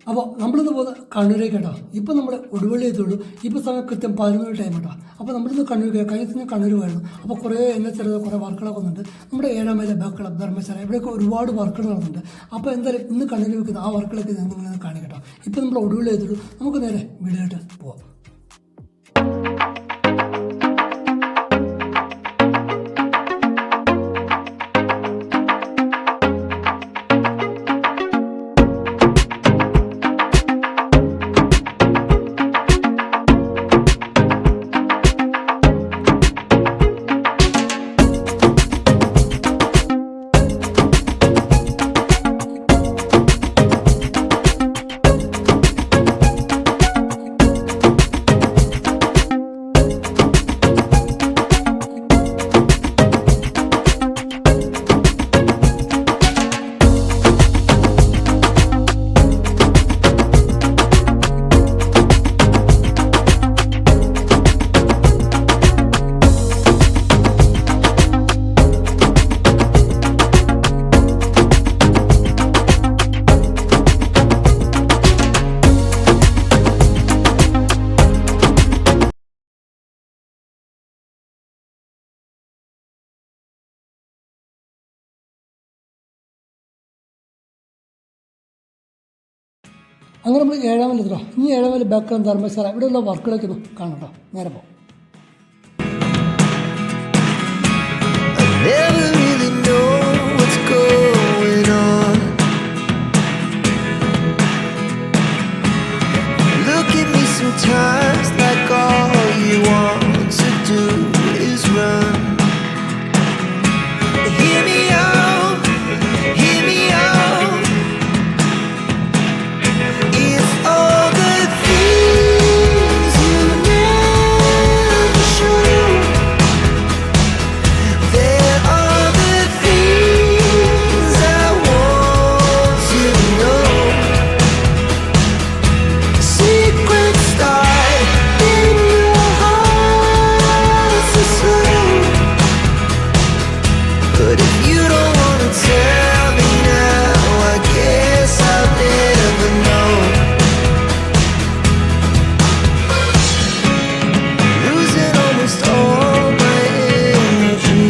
അപ്പോൾ നമ്മളിന്ന് പോകുന്നത് കണ്ണൂരേക്ക് കേട്ടോ. ഇപ്പം നമ്മൾ ഒടുവള്ളി എത്തുള്ളൂ. ഇപ്പോൾ സമയം കൃത്യം 11 ടൈം കേട്ടോ. അപ്പോൾ നമ്മളിന്ന് കണ്ണൂർ കഴിഞ്ഞ ഞാൻ കണ്ണൂർ പോയിരുന്നു. അപ്പോൾ കുറേ എന്നെ ചെറുത് കുറേ വർക്കുകളൊക്കെ വന്നിട്ടുണ്ട്. നമ്മുടെ 7 മൈൽ ബേക്കള ധർമ്മശാല ഇവിടെയൊക്കെ ഒരുപാട് വർക്കുകൾ നടന്നുണ്ട്. അപ്പോൾ എന്തായാലും ഇന്ന് കണ്ണൂർ വെക്കുന്ന ആ വർക്കുകളൊക്കെ ഞാൻ നിങ്ങളെ കാണിക്കട്ടോ. ഇപ്പോൾ നമ്മൾ ഒടുവള്ളി എത്തുള്ളൂ. നമുക്ക് നേരെ വീഡിയോയിട്ട് പോവാം. അങ്ങനെ നമ്മൾ 7 മൈൽ എത്തണം. ഇനി 7 മൈൽ ബേക്കളം ധർമ്മശാല ഇവിടെയുള്ള വർക്കുകളൊക്കെ ഒന്ന് കാണട്ടോ. നേരെ പോകും. Sometimes like all you want to do is run. Hear me out, hear me out. It's all the things you never show. There are the things I want to know. Secret start in your heart so slow. But if you don't wanna tell me now, I guess I'll never know. Losing almost all my energy.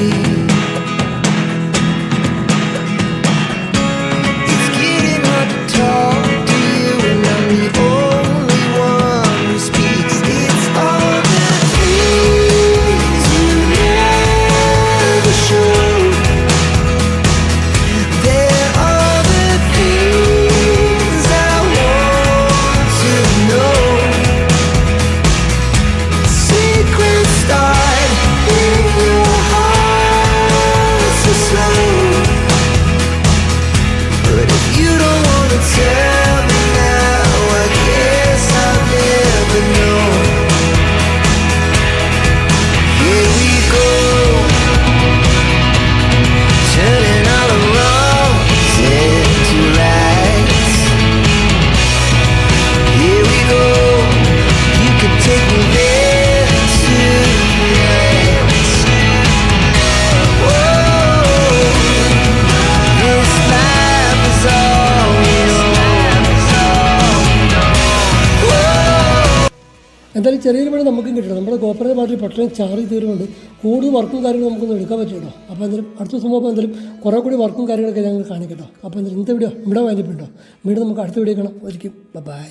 It's getting hard to talk to you, and I'm the only one who speaks. It's all the things you never show. There are the things I want to know. Secrets start in your heart so slow. But if you don't wanna tell me now, I guess I'll never know. Here we go, turning all the wrongs into rights. Here we go, you can take me there tonight. Whoa, this life is all we know. Whoa. എന്തായാലും ചെറിയൊരു പണി നമുക്കും കിട്ടണം. നമ്മുടെ cooperate party പെട്ടെന്ന് ചാറി തീരുന്നുണ്ട്. കൂടുതൽ വർക്കും കാര്യങ്ങളും നമുക്കൊന്നും എടുക്കാൻ പറ്റുമല്ലോ. അപ്പോൾ എന്തായാലും അടുത്ത ദിവസം പോകുമ്പോൾ എന്തായാലും കുറേ കൂടി വർക്കും കാര്യങ്ങളൊക്കെ ഞങ്ങൾ കാണിക്കട്ടോ. അപ്പോൾ എന്തായാലും ഇന്നത്തെ വീഡിയോ ഇവിടെ വാങ്ങിപ്പിട്ടോ. വീണ്ടും നമുക്ക് അടുത്ത വീഡിയോ കാണാം. ഒരിക്കലും ബൈ.